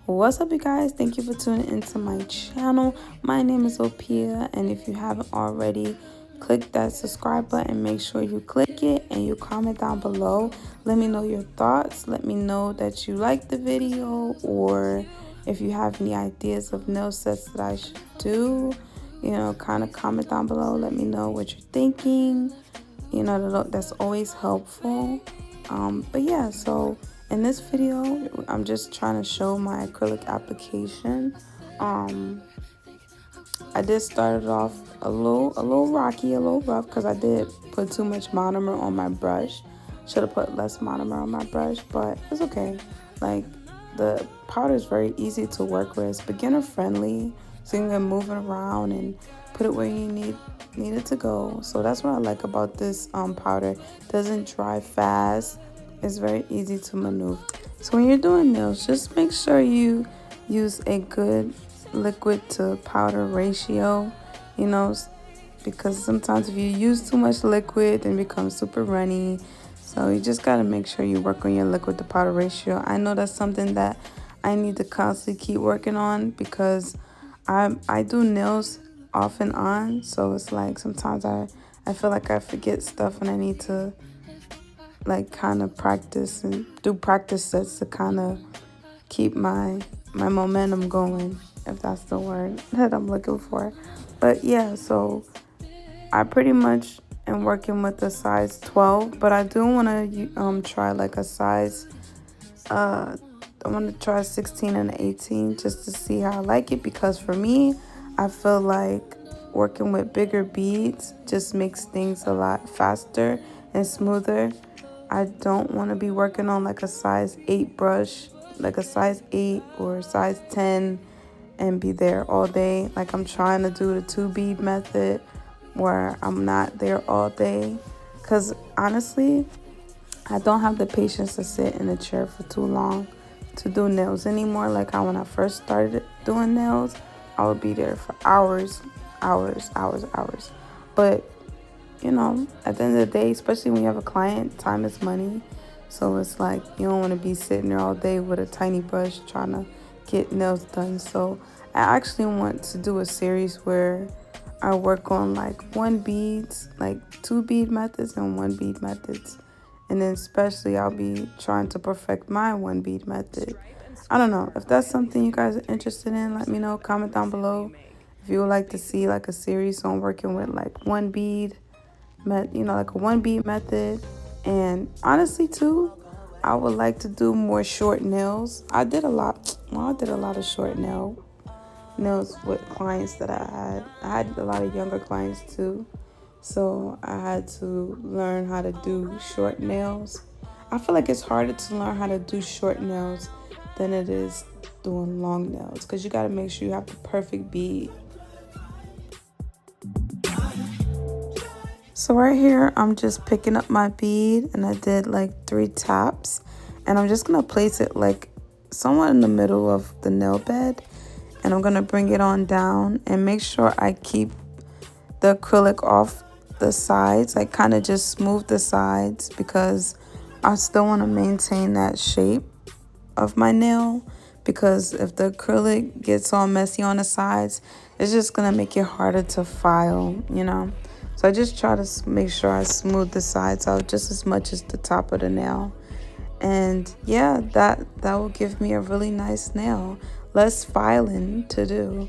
What's up, you guys? Thank you for tuning into my channel. My name is Opia, and if you haven't already, click that subscribe button. Make sure you click it and you comment down below. Let me know your thoughts. Let me know that you like the video, or if you have any ideas of nail sets that I should do, kind of comment down below. Let me know what you're thinking. That's always helpful. But yeah, so in this video, I'm just trying to show my acrylic application. I did start it off a little rocky, a little rough, because I did put too much monomer on my brush. Should have put less monomer on my brush, but it's okay. Like, the powder is very easy to work with. It's beginner friendly, so you can move it around and put it where you need it to go. So that's what I like about this powder. It doesn't dry fast. It's very easy to maneuver. So when you're doing nails, just make sure you use a good liquid to powder ratio, because sometimes if you use too much liquid, then it becomes super runny. So you just got to make sure you work on your liquid to powder ratio. I know that's something that I need to constantly keep working on, because I do nails off and on. So it's like sometimes I feel like I forget stuff, and I need to like kind of practice and do practice sets to kind of keep my momentum going, if that's the word that I'm looking for. But yeah, so I pretty much am working with a size 12, but I do want to try like a size I want to try 16 and 18 just to see how I like it, because for me, I feel like working with bigger beads just makes things a lot faster and smoother. I don't want to be working on like a size 8 brush, like a size 8 or size 10, and be there all day. Like, I'm trying to do the 2 bead method where I'm not there all day, because honestly, I don't have the patience to sit in a chair for too long to do nails anymore. Like, when I first started doing nails, I would be there for hours. But at the end of the day, especially when you have a client, time is money. So it's like, you don't want to be sitting there all day with a tiny brush trying to get nails done. So I actually want to do a series where I work on like 1 beads, like 2 bead methods and 1 bead methods. And then especially I'll be trying to perfect my 1 bead method. I don't know. If that's something you guys are interested in, let me know. Comment down below if you would like to see like a series on working with like 1 bead, like a 1 bead method. And honestly too, I would like to do more short nails. I did a lot of short nails with clients that I had a lot of younger clients too. So I had to learn how to do short nails. I feel like it's harder to learn how to do short nails than it is doing long nails, because you got to make sure you have the perfect bead. So right here, I'm just picking up my bead, and I did like 3 taps, and I'm just gonna place it like somewhat in the middle of the nail bed, and I'm gonna bring it on down and make sure I keep the acrylic off the sides, like kind of just smooth the sides, because I still want to maintain that shape of my nail, because if the acrylic gets all messy on the sides, it's just gonna make it harder to file, So I just try to make sure I smooth the sides out just as much as the top of the nail. And yeah, that will give me a really nice nail, less filing to do.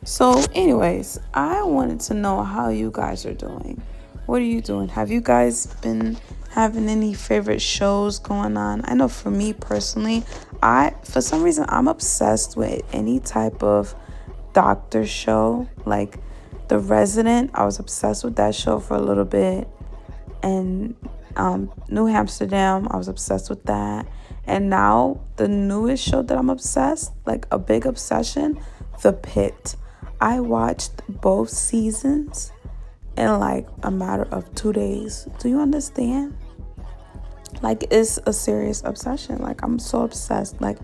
So anyways, I wanted to know how you guys are doing. What are you doing? Have you guys been having any favorite shows going on? I know for me personally, for some reason, I'm obsessed with any type of doctor show. Like The Resident, I was obsessed with that show for a little bit. And New Amsterdam, I was obsessed with that. And now the newest show that I'm obsessed, like a big obsession, The Pit. I watched both seasons in like a matter of 2 days. Do you understand? Like, it's a serious obsession. Like, I'm so obsessed. Like,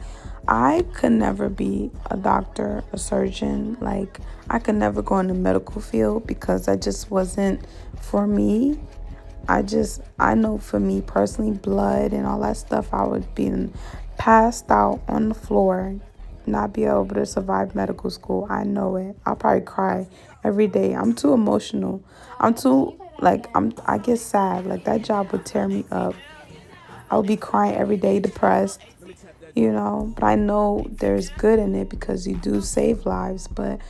I could never be a doctor, a surgeon. Like, I could never go in the medical field, because that just wasn't for me. I know for me personally, blood and all that stuff, I would be in passed out on the floor, not be able to survive medical school. I know it. I'll probably cry every day. I'm too emotional. I'm too, like, I get sad. Like, that job would tear me up. I would be crying every day, depressed, you know. But I know there's good in it because you do save lives. But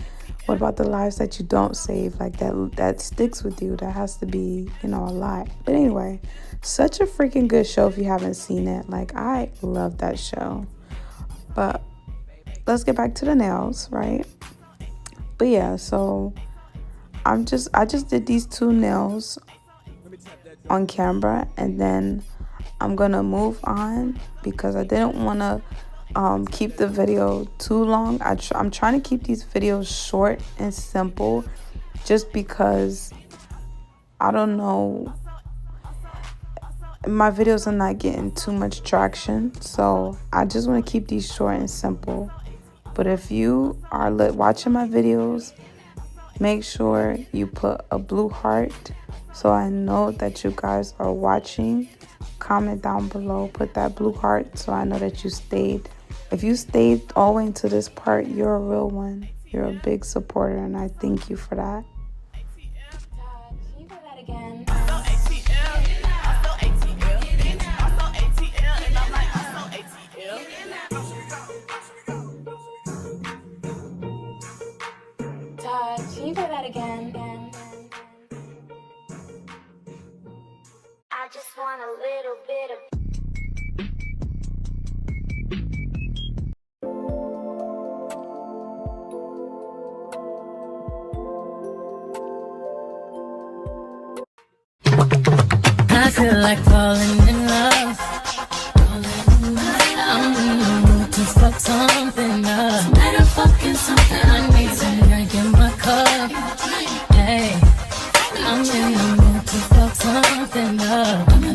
what about the lives that you don't save? Like, that sticks with you. That has to be, you know, a lot. But anyway, such a freaking good show if you haven't seen it. Like, I love that show. But let's get back to the nails, right? But yeah, so I just did these 2 nails on camera, and then I'm gonna move on because I didn't want to keep the video too long. I'm trying to keep these videos short and simple just because I don't know, my videos are not getting too much traction, so I just want to keep these short and simple. But if you are watching my videos, make sure you put a blue heart so I know that you guys are watching. Comment down below, put that blue heart so I know that you stayed. If you stayed all the way into this part, you're a real one. You're a big supporter, and I thank you for that. Can you play that again? I just want a little bit of. I feel like falling in love. I'm in the mood to fuck something up. Tonight I'm fucking something. I need some drink in my cup. Hey, I'm in the mood to fuck something up. I wanna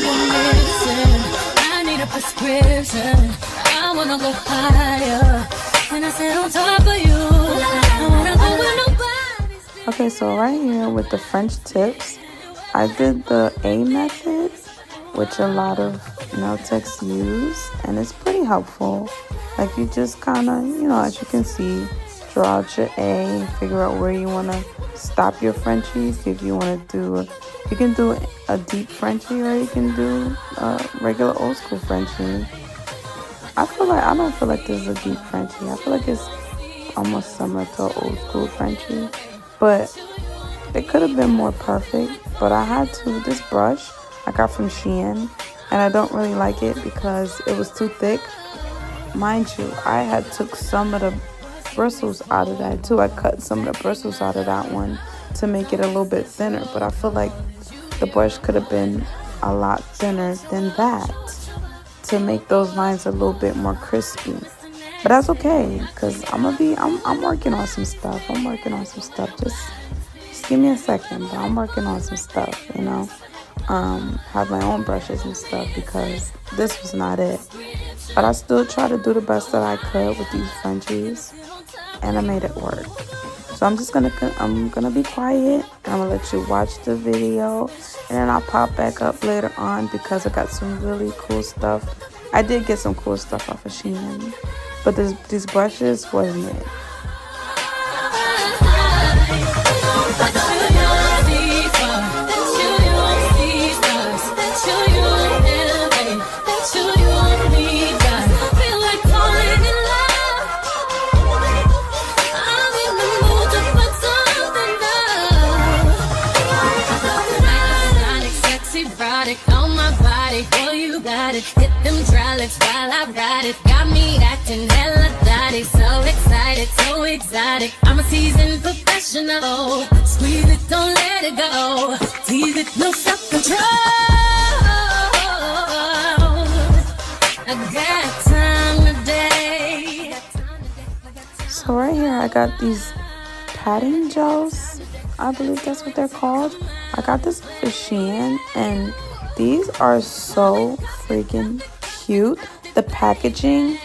go missing. I need a prescription. I wanna go higher. When I sit on top of you, I wanna go where nobody's. Okay, so right here with the French tips, I did the A method, which a lot of nail techs use, and it's pretty helpful. Like, you just kind of, you know, as you can see, draw out your A, figure out where you want to stop your Frenchie. See if you want to do, you can do a deep Frenchie, or you can do a regular old school Frenchie. I don't feel like this is a deep Frenchie. I feel like it's almost similar to an old school Frenchie, but it could have been more perfect. But I had to, this brush I got from Shein, and I don't really like it because it was too thick. Mind you, I had took some of the bristles out of that too. I cut some of the bristles out of that one to make it a little bit thinner, but I feel like the brush could have been a lot thinner than that to make those lines a little bit more crispy. But that's okay, because I'm working on some stuff. Just give me a second, but I'm working on some stuff, you know. Have my own brushes and stuff because this was not it. But I still try to do the best that I could with these Frenchies, and I made it work. So I'm gonna be quiet, and I'm gonna let you watch the video, and then I'll pop back up later on because I got some really cool stuff. I did get some cool stuff off of Shein, but these brushes wasn't it. Hit them trolleys while I ride it. Got me acting hella dotty. So excited, so exotic. I'm a seasoned professional. Squeeze it, don't let it go. Tease it, no self-control. I got time today. So right here I got these padding gels. I believe that's what they're called. I got this for Shein, and these are so freaking cute. The packaging,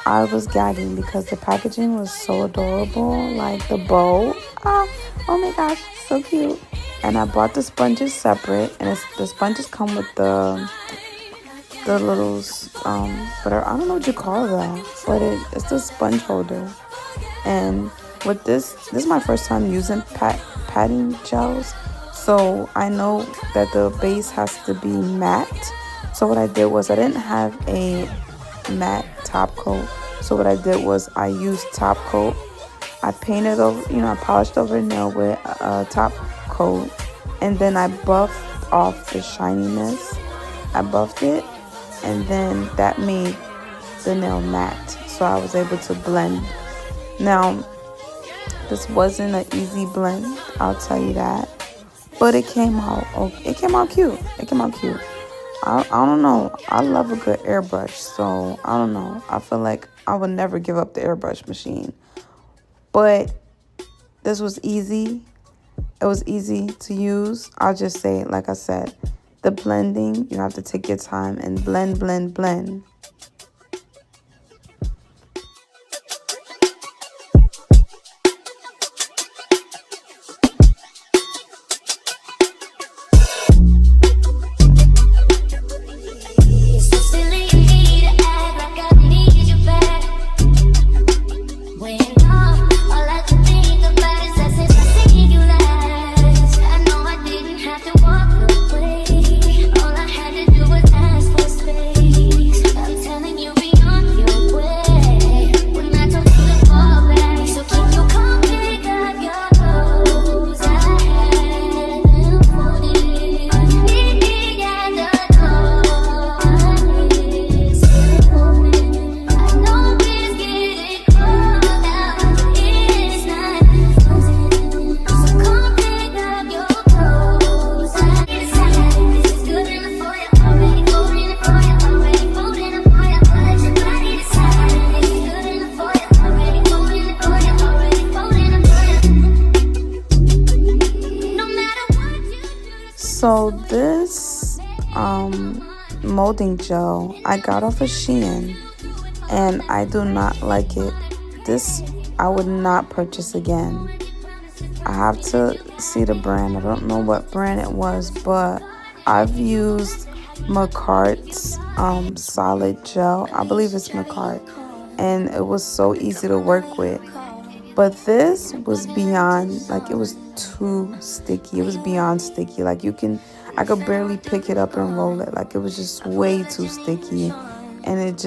I was gagging because the packaging was so adorable. Like the bow, oh my gosh, so cute. And I bought the sponges separate, and the sponges come with the the little, but I don't know what you call that, but it's the sponge holder. And with this is my first time using patting gels, so I know that the base has to be matte. So what I did was I didn't have a matte top coat, so what I did was I used top coat. I painted over, I polished over the nail with a top coat, and then I buffed off the shininess. I buffed it, and then that made the nail matte, so I was able to blend. Now, this wasn't an easy blend, I'll tell you that, but it came out. It came out cute. It came out cute. I don't know. I love a good airbrush, so I don't know. I feel like I would never give up the airbrush machine. But this was easy. It was easy to use. I'll just say, like I said, the blending, you have to take your time and blend, blend, blend. So this molding gel I got off of Shein, and I do not like it. This I would not purchase again. I have to see the brand. I don't know what brand it was, but I've used McCart's solid gel. I believe it's McCart, and it was so easy to work with. But this was beyond, like, it was too sticky. It was beyond sticky. Like, I could barely pick it up and roll it. Like, it was just way too sticky. And it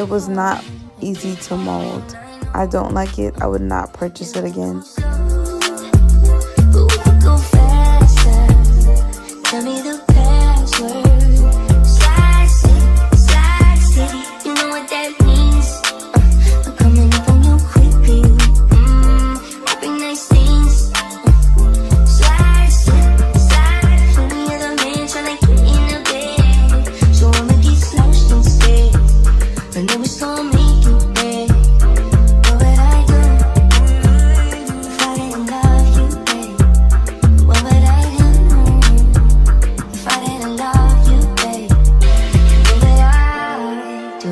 was not easy to mold. I don't like it. I would not purchase it again. Tell me the password. Do